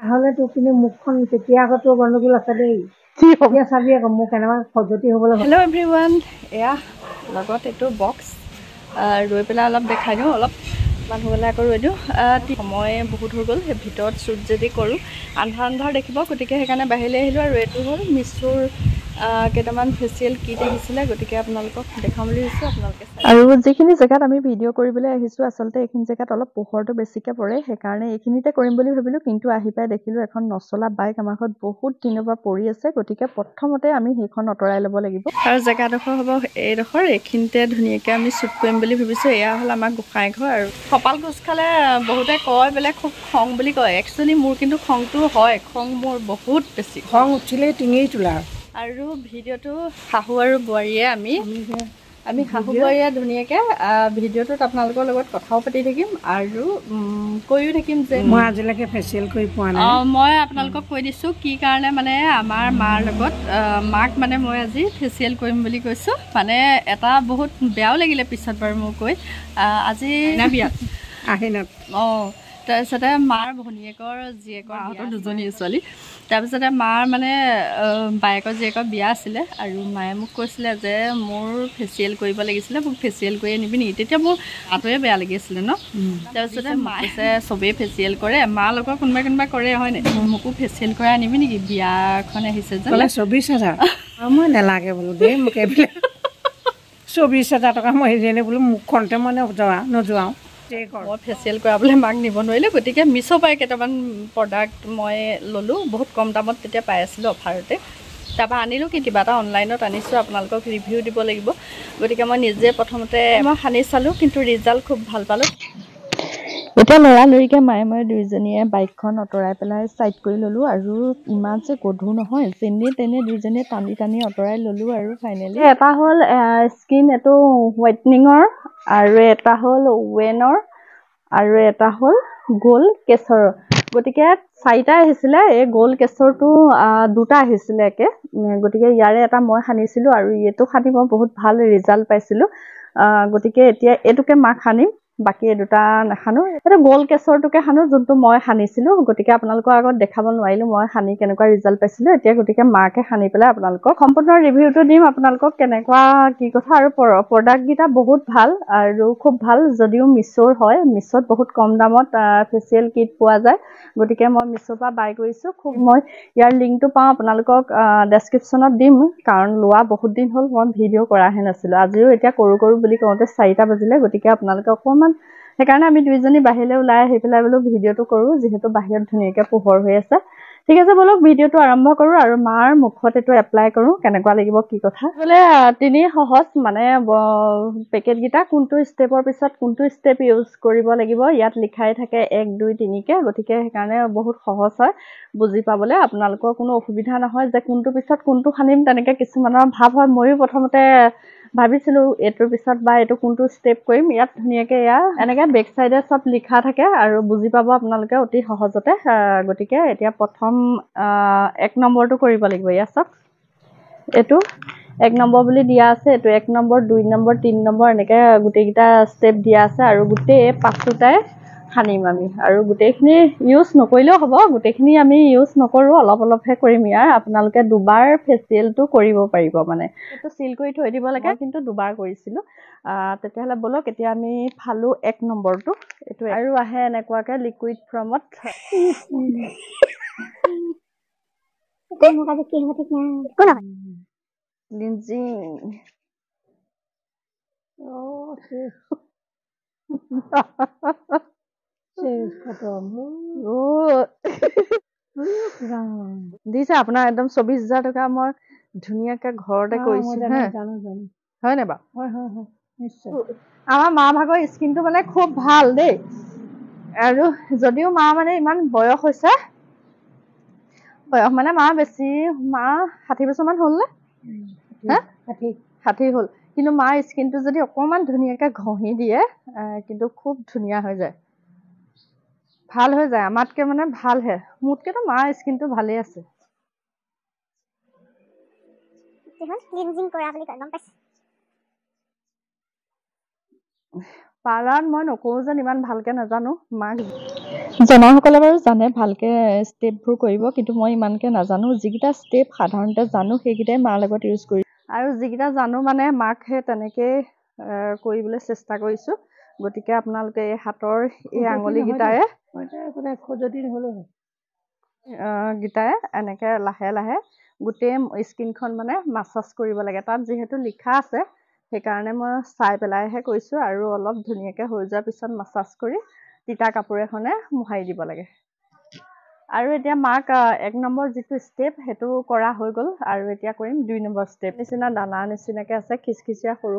নহ'লে তোৰ কিন্তু মুখখন তেতিয়া আকৌ তোৰ গণ্ডগোল আছে দেই। এতিয়া চাবি আকৌ মোক কেনেকুৱা খজুৱতি হ'বলৈ। হেল্ল' এভৰিৱান, এয়া লগত এইটো বক্স ৰৈ পেলাই অলপ দেখাই দিওঁ, অলপ মানুহ গ'লে আকৌ ৰৈ দিওঁ। সময় বহুত হৈ গ'ল, সেই ভিতৰত শ্বুট যদি কৰোঁ আন্ধাৰ দেখিব, গতিকে সেইকাৰণে বাহিৰলৈ আহিলোঁ। আৰু এইটো হ'ল মিছোৰ কেইটামান ফেচিয়েল কিট আহিছিলে, গতিকে আপোনালোকক দেখাম বুলি ভাবিছোঁ। আপোনালোকে আৰু যিখিনি জেগাত আমি ভিডিঅ' কৰিবলৈ আহিছোঁ, আচলতে এইখিনি জেগাত অলপ পোহৰটো বেছিকৈ পৰে, সেইকাৰণে এইখিনিতে কৰিম বুলি ভাবিলোঁ। কিন্তু আহি পাই দেখিলোঁ এখন নচলা বাইক আমাৰ ঘৰত বহুত দিনৰ পৰা পৰি আছে, গতিকে প্ৰথমতে আমি সেইখন আঁতৰাই ল'ব লাগিব। আৰু জেগাডোখৰ হ'ব এইডোখৰ, এইখিনিতে ধুনীয়াকৈ আমি শ্বুট কৰিম বুলি ভাবিছোঁ। এয়া হ'ল আমাৰ গোসাঁই ঘৰ। আৰু কপাল কোচ খালে বহুতে কয় বোলে খুব খং বুলি কয়। একচুৱেলি মোৰ কিন্তু খংটো হয়, খং মোৰ বহুত বেছি। খং উঠিলেই টিঙেই তোলা। আৰু ভিডিঅ'টো শাহু আৰু বোৱাৰীয়ে আমি শাহু বোৱাৰীয়ে ধুনীয়াকৈ ভিডিঅ'টোত আপোনালোকৰ লগত কথাও পাতি থাকিম আৰু কৈও থাকিম যে মই আজিলৈকে ফেচিয়েল কৰি পোৱা নাই। মই আপোনালোকক কৈ দিছোঁ কি কাৰণে মানে আমাৰ মাৰ লগত মাক মানে মই আজি ফেচিয়েল কৰিম বুলি কৈছোঁ। মানে এটা বহুত বেয়াও লাগিলে পিছত বাৰু মোৰ কৈ আজি বিয়াত আহিনত তাৰপিছতে মাৰ ভনীয়েকৰ জীয়েকৰ দুজনী ছোৱালী, তাৰপিছতে মাৰ মানে বায়েকৰ জীয়েকৰ বিয়া আছিলে। আৰু মায়ে মোক কৈছিলে যে মোৰ ফেচিয়েল কৰিব লাগিছিলে, মোক ফেচিয়েল কৰি আনিবি নেকি। তেতিয়া মোৰ আঁতৰে বেয়া লাগি আছিলে ন। তাৰপিছতে মায়ে কৈছে চবেই ফেচিয়েল কৰে, মাৰ লগত কোনোবাই কৰে হয় নাই, মোকো ফেচিয়েল কৰাই আনিবি নেকি, বিয়াখন আহিছে যে। 24,000 মই নেলাগে বোলো দেই, মোক এইবিলাক 24,000 টকা মই হেৰি বোলো মুখখনতে মই নোযোৱাওঁ। মই ফেচিয়েল কৰাবলৈ মাক নিব নোৱাৰিলোঁ, গতিকে মিছ'ৰ পৰাই কেইটামান প্ৰডাক্ট মই ল'লোঁ। বহুত কম দামত তেতিয়া পাই আছিলোঁ অফাৰতে। তাৰপৰা আনিলোঁ কিবা এটা অনলাইনত আনিছোঁ, আপোনালোকক ৰিভিউ দিব লাগিব। গতিকে মই নিজে প্ৰথমতে সানি চালোঁ, কিন্তু ৰিজাল্ট খুব ভাল পালোঁ। এতিয়া লৰালৰিকৈ মায়ে মই দুইজনীয়ে বাইকখন আঁতৰাই পেলাই ছাইড কৰি ল'লোঁ। আৰু ইমান যে গধুৰ নহয়, যেনে তেনে দুইজনীয়ে টানি আঁতৰাই ল'লোঁ। আৰু ফাইনেলি এটা হ'ল স্কিন এইটো হোৱাইটনিঙৰ, আৰু এটা হ'ল ৱেনৰ, আৰু এটা হ'ল গ'ল্ড কেশৰৰ। গতিকে 4টা আহিছিলে। এই গ'ল্ড কেশৰটো 2টা আহিছিলে একে, গতিকে ইয়াৰে এটা মই সানিছিলোঁ আৰু এইটো সানি মই বহুত ভাল ৰিজাল্ট পাইছিলোঁ। গতিকে এতিয়া এইটোকে মাক সানিম, বাকী এই 2টা নাসানো। এইটো গ'ল্ড কেশৰটোকে সানো, যোনটো মই সানিছিলোঁ। গতিকে আপোনালোকৰ আগত দেখাব নোৱাৰিলোঁ মই সানি কেনেকুৱা ৰিজাল্ট পাইছিলোঁ। এতিয়া গতিকে মাকে সানি পেলাই আপোনালোকক সম্পূৰ্ণ ৰিভিউটো দিম, আপোনালোকক কেনেকুৱা কি কথা। আৰু প্ৰডাক্টকেইটা বহুত ভাল আৰু খুব ভাল, যদিও মিছ'ৰ হয়। মিছ'ত বহুত কম দামত ফেচিয়েল কিট পোৱা যায়, গতিকে মই মিছ'ৰ পৰা বাই কৰিছোঁ। মই ইয়াৰ লিংকটো পাওঁ, আপোনালোকক ডেছক্ৰিপশ্যনত দিম, কাৰণ লোৱা বহুত দিন হ'ল, মই ভিডিঅ' কৰাহে নাছিলোঁ। আজিও এতিয়া কৰোঁ বুলি কওঁতে 4টা বাজিলে। গতিকে আপোনালোকে অকণমান, সেইকাৰণে আমি দুইজনী বাহিৰলৈ ওলাই আহি পেলাই বোলো ভিডিঅ'টো কৰোঁ, যিহেতু বাহিৰত ধুনীয়াকৈ পোহৰ হৈ আছে। ঠিক আছে, বলক ভিডিঅ'টো আৰম্ভ কৰোঁ আৰু মাৰ মুখত এইটো এপ্লাই কৰোঁ, কেনেকুৱা লাগিব কি কথা। বোলে তিনি সহজ মানে পেকেটকেইটা কোনটো ষ্টেপৰ পিছত কোনটো ষ্টেপ ইউজ কৰিব লাগিব ইয়াত লিখাই থাকে 1, 2, 3কে। গতিকে সেইকাৰণে বহুত সহজ হয় বুজি পাবলৈ, আপোনালোকৰ কোনো অসুবিধা নহয় যে কোনটো পিছত কোনটো সানিম, তেনেকৈ কিছুমানৰ ভাৱ হয়। ময়ো প্ৰথমতে ভাবিছিলোঁ এইটোৰ পিছত বা এইটো কোনটো ষ্টেপ কৰিম। ইয়াত ধুনীয়াকৈ এনেকৈ বেক চাইডে চব লিখা থাকে আৰু বুজি পাব আপোনালোকে অতি সহজতে। গতিকে এতিয়া প্ৰথম 1 নম্বৰটো কৰিব লাগিব। ইয়াত চাওক, এইটো 1 নম্বৰ বুলি দিয়া আছে, এইটো 1 নম্বৰ, 2 নম্বৰ, 3 নম্বৰ, এনেকৈ গোটেইকেইটা ষ্টেপ দিয়া আছে। আৰু গোটেই 5টাই সানিম আমি, আৰু গোটেইখিনি ইউজ নকৰিলেও হ'ব। গোটেইখিনি আমি ইউজ নকৰোঁ, অলপহে কৰিম ইয়াৰ। আপোনালোকে 2বাৰ ফেচিয়েলটো কৰিব পাৰিব, মানে এইটো চিল কৰি থৈ দিব লাগে, কিন্তু 2বাৰ কৰিছিলোঁ। তেতিয়াহ'লে বলক এতিয়া আমি ফালোঁ 1 নম্বৰটো, এইটো আৰু আহে এনেকুৱাকৈ লিকুইড ফৰ্মত। দিছে আপোনাৰ একদম 24,000 টকা মই ধুনীয়াকৈ ঘৰতে কৰিছোঁ। হয় নাই বাৰু? হয়, নিশ্চয়। আমাৰ মা ভাগৰ স্কিনটো মানে খুব ভাল দেই। আৰু যদিও মা মানে ইমান বয়স হৈছে, বয়স মানে মা 60 বছৰমান হ'ল নে? 60 হ'ল। কিন্তু মাৰ স্কিনটো যদি অকণমান ধুনীয়াকৈ ঘঁহি দিয়ে, কিন্তু খুব ধুনীয়া হৈ যায়, ভাল হৈ যায়। আমাতকৈ মানে ভালহে, মোতকৈতো মাৰ স্কিনটো ভালেই আছে। পাৰ্লাৰত মই নকৰোঁ যেন ইমান ভালকৈ নাজানো। মাক জনাসকলে বাৰু জানে ভালকে ষ্টেপবোৰ কৰিব, কিন্তু মই ইমানকে নাজানো। যিকেইটা ষ্টেপ সাধাৰণতে জানো সেইকেইটাই মাৰ লগত ইউজ কৰি, আৰু যিকেইটা জানো মানে মাক সেই তেনেকেই কৰিবলৈ চেষ্টা কৰিছোঁ। গতিকে আপোনালোকে এই হাতৰ এই আঙুলিকেইটাৰে গীটাৰে এনেকে লাহে লাহে গোটেই স্কিনখন মানে মাছাজ কৰিব লাগে। তাত যিহেতু লিখা আছে সেইকাৰণে মই চাই পেলাইহে কৈছোঁ, আৰু অলপ ধুনীয়াকৈ হৈ যোৱাৰ পিছত মাছাজ কৰি তিতা কাপোৰ এখনে মোহাৰি দিব লাগে। আৰু এতিয়া মাক 1 নম্বৰ যিটো ষ্টেপ সেইটো কৰা হৈ গ'ল, আৰু এতিয়া কৰিম 2 নম্বৰ ষ্টেপ। নিচিনা দানা নিচিনাকৈ আছে খিচখিচীয়া সৰু,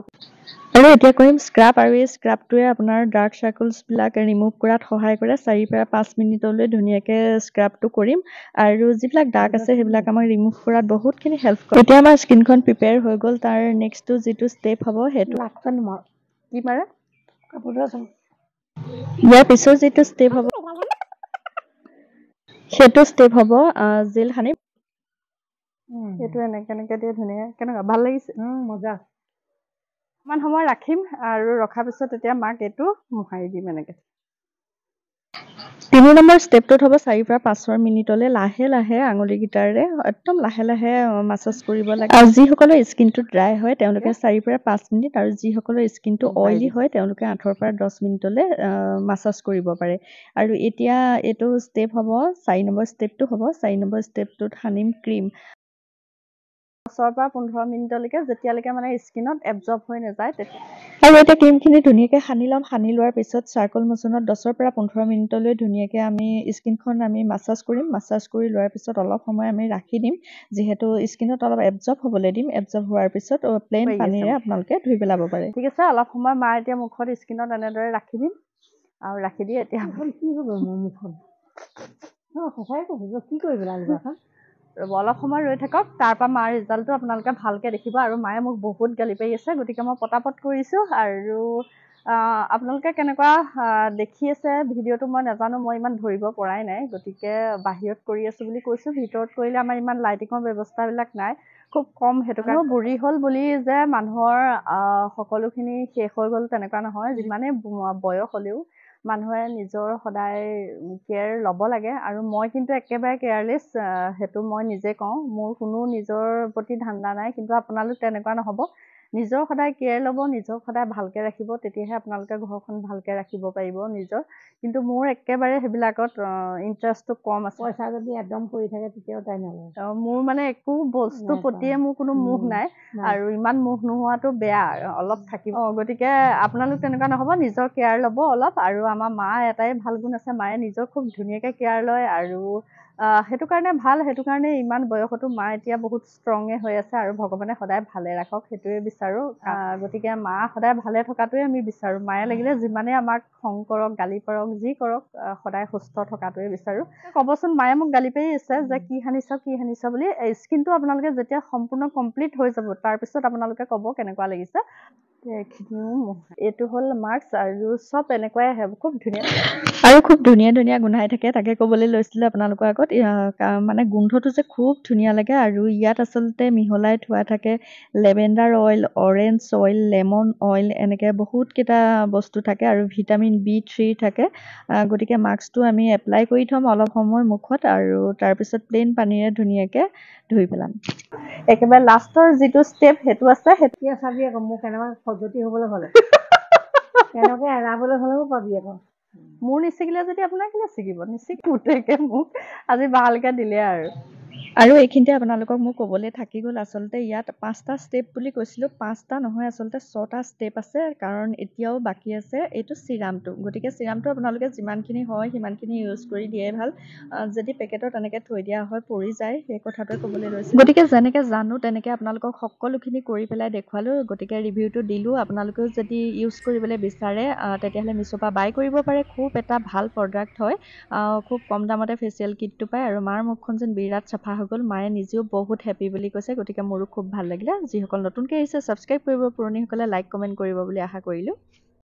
আৰু এতিয়া কৰিম স্ক্ৰাব। আৰু এই স্ক্ৰাবটোৱে আপোনাৰ ডাৰ্ক চাৰ্কলছবিলাক ৰিমুভ কৰাত সহায় কৰে। 4 পৰা 5 মিনিটলৈ ধুনীয়াকৈ স্ক্ৰাবটো কৰিম, আৰু যিবিলাক দাগ আছে সেইবিলাক আমাক ৰিমুভ কৰাত বহুতখিনি হেল্প কৰে। এতিয়া আমাৰ স্কিনখন প্ৰিপেয়াৰ হৈ গ'ল। তাৰ নেক্সটটো যিটো ষ্টেপ হ'ব সেইটো কি মাৰে ইয়াৰ পিছৰ যিটো ষ্টেপ হ'ব সেইটো ষ্টেপ হ'ব জেল সানি, সেইটো এনেকে দিয়ে ধুনীয়াকৈ। কেনেকুৱা ভাল লাগিছে? মজা। অকণমান সময় ৰাখিম, আৰু ৰখাৰ পিছত এতিয়া মাক এইটো মোহাৰি দিম এনেকৈ। 3 নম্বৰ ষ্টেপটোত হ'ব 4 পৰা 5 মিনিটলৈ লাহে লাহে আঙুলিকেইটাৰে একদম লাহে লাহে মাছাজ কৰিব লাগে। আৰু যিসকলৰ স্কিনটো ড্ৰাই হয় তেওঁলোকে 4 পৰা 5 মিনিট, আৰু যিসকলৰ স্কিনটো অইলি হয় তেওঁলোকে 8 পৰা 10 মিনিটলৈ মাছাজ কৰিব পাৰে। আৰু এতিয়া এইটো ষ্টেপ হ'ব 4 নম্বৰ ষ্টেপটো হ'ব। 4 নম্বৰ ষ্টেপটোত সানিম ক্ৰীম। 10 পৰা 15 মিনিটলৈকে, যেতিয়ালৈকে মানে স্কিনত এবজৰ্ব হৈ নাযায় তেতিয়া। আৰু এতিয়া ক্ৰীমখিনি ধুনীয়াকৈ সানি ল'ম। সানি লোৱাৰ পিছত চাৰ্কল মোচনত 10 পৰা 15 মিনিটলৈ ধুনীয়াকৈ আমি স্কিনখন মাছাজ কৰিম। মাছাজ কৰি লোৱাৰ পিছত অলপ সময় আমি ৰাখি দিম, যিহেতু স্কিনত অলপ এবজৰ্ব হ'বলৈ দিম। এবজৰ্ব হোৱাৰ পিছত প্লেইন পানীৰে আপোনালোকে ধুই পেলাব পাৰে। ঠিক আছে, অলপ সময় মাৰ এতিয়া মুখত স্কিনত এনেদৰে ৰাখি দিম, আৰু ৰাখি দি এতিয়া কি হ'ব মোৰ মুখখন সঁচাই কৈছোঁ, কি কৰিব লাগিব? অলপ সময় ৰৈ থাকক, তাৰপৰা মাৰ ৰিজাল্টটো আপোনালোকে ভালকৈ দেখিব। আৰু মায়ে মোক বহুত গালি পাৰি আছে, গতিকে মই পটাপট কৰিছোঁ। আৰু আপোনালোকে কেনেকুৱা দেখি আছে ভিডিঅ'টো মই নাজানো, মই ইমান ধৰিব পৰাই নাই। গতিকে বাহিৰত কৰি আছোঁ বুলি কৈছোঁ, ভিতৰত কৰিলে আমাৰ ইমান লাইটিঙৰ ব্যৱস্থাবিলাক নাই, খুব কম। সেইটো কাৰণে বুঢ়ী হ'ল বুলি যে মানুহৰ সকলোখিনি শেষ হৈ গ'ল তেনেকুৱা নহয়। যিমানেই বয়স হ'লেও মানুহে নিজৰ সদায় কেয়াৰ ল'ব লাগে। আৰু মই কিন্তু একেবাৰে কেয়াৰলেছ, সেইটো মই নিজে কওঁ। মোৰ কোনো নিজৰ প্ৰতি ধান্দা নাই, কিন্তু আপোনালোক তেনেকুৱা নহ'ব। নিজৰ সদায় কেয়াৰ ল'ব, নিজক সদায় ভালকৈ ৰাখিব, তেতিয়াহে আপোনালোকে ঘৰখন ভালকৈ ৰাখিব পাৰিব নিজৰ। কিন্তু মোৰ একেবাৰে সেইবিলাকত ইণ্টাৰেষ্টটো কম আছে। পইচা যদি একদম পৰি থাকে তেতিয়াও তাই নলয়। মোৰ মানে একো বস্তুৰ প্ৰতিয়ে মোৰ কোনো মোহ নাই, আৰু ইমান মোহ নোহোৱাটো বেয়া, অলপ থাকিব। গতিকে আপোনালোক তেনেকুৱা নহ'ব, নিজৰ কেয়াৰ ল'ব অলপ। আৰু আমাৰ মাৰ এটাই ভাল গুণ আছে, মায়ে নিজৰ খুব ধুনীয়াকৈ কেয়াৰ লয়, আৰু সেইটো কাৰণে ভাল। সেইটো কাৰণে ইমান বয়সতো মা এতিয়া বহুত ষ্ট্ৰঙে হৈ আছে, আৰু ভগৱানে সদায় ভালে ৰাখক সেইটোৱে বিচাৰোঁ। গতিকে মা সদায় ভালে থকাটোৱে আমি বিচাৰোঁ। মায়ে লাগিলে যিমানেই আমাক খং কৰক, গালি কৰক, যি কৰক, সদায় সুস্থ থকাটোৱে বিচাৰোঁ। ক'বচোন, মায়ে মোক গালি পাৰি আছে যে কি সানিছ বুলি। স্কিনটো আপোনালোকে যেতিয়া সম্পূৰ্ণ কমপ্লিট হৈ যাব তাৰপিছত আপোনালোকে ক'ব কেনেকুৱা লাগিছে। এইটো হ'ল মাস্ক, আৰু চব এনেকুৱাই আহে, খুব ধুনীয়া, আৰু খুব ধুনীয়া ধুনীয়া গোন্ধাই থাকে। তাকে ক'বলৈ লৈছিলোঁ আপোনালোকৰ আগত। মানে গোন্ধটো যে খুব ধুনীয়া লাগে। আৰু ইয়াত আচলতে মিহলাই থোৱা থাকে lavender oil, orange oil, lemon oil, এনেকৈ বহুতকেইটা বস্তু থাকে, আৰু ভিটামিন B3 থাকে। গতিকে মাস্কটো আমি এপ্লাই কৰি থ'ম অলপ সময় মুখত, আৰু তাৰপিছত প্লেইন পানীৰে ধুনীয়াকৈ ধুই পেলাম। একেবাৰে লাষ্টৰ যিটো ষ্টেপ সেইটো আছে, সেইটো চাবি আকৌ মোক কেনেকুৱা খজুৱতি হ'বলৈ হ'লে কেনেকৈ এৰাবলৈ হ'লেও পাবি আকৌ। মোৰ নিচিগিলে যদি আপোনাৰ কেলৈ ছিগিব? গোটেইকে মোক আজি ভালকৈ দিলে। আৰু এইখিনিতে আপোনালোকক মোক ক'বলৈ থাকি গ'ল, আচলতে ইয়াত 5টা ষ্টেপ বুলি কৈছিলোঁ, 5টা নহয় আচলতে 6টা ষ্টেপ আছে, কাৰণ এতিয়াও বাকী আছে এইটো চিৰামটো। গতিকে চিৰামটো আপোনালোকে যিমানখিনি হয় সিমানখিনি ইউজ কৰি দিয়াই ভাল। যদি পেকেটত এনেকৈ থৈ দিয়া হয় পৰি যায়, সেই কথাটোৱে ক'বলৈ লৈছোঁ। গতিকে যেনেকৈ জানো তেনেকৈ আপোনালোকক সকলোখিনি কৰি পেলাই দেখুৱালোঁ। গতিকে ৰিভিউটো দিলোঁ। আপোনালোকেও যদি ইউজ কৰিবলৈ বিচাৰে তেতিয়াহ'লে মিছোৰ পৰা বাই কৰিব পাৰে। খুব এটা ভাল প্ৰডাক্ট হয়, খুব কম দামতে ফেচিয়েল কিটটো পায়। আৰু মাৰ মুখখন যেন বিৰাট চাফা হৈ গ'ল, মায়ে নিজেও বহুত হেপী বুলি কৈছে। গতিকে মোৰো খুব ভাল লাগিলে। যিসকল নতুনকৈ আহিছে ছাবস্ক্ৰাইব কৰিব, পুৰণিসকলে লাইক কমেণ্ট কৰিব বুলি আশা কৰিলোঁ।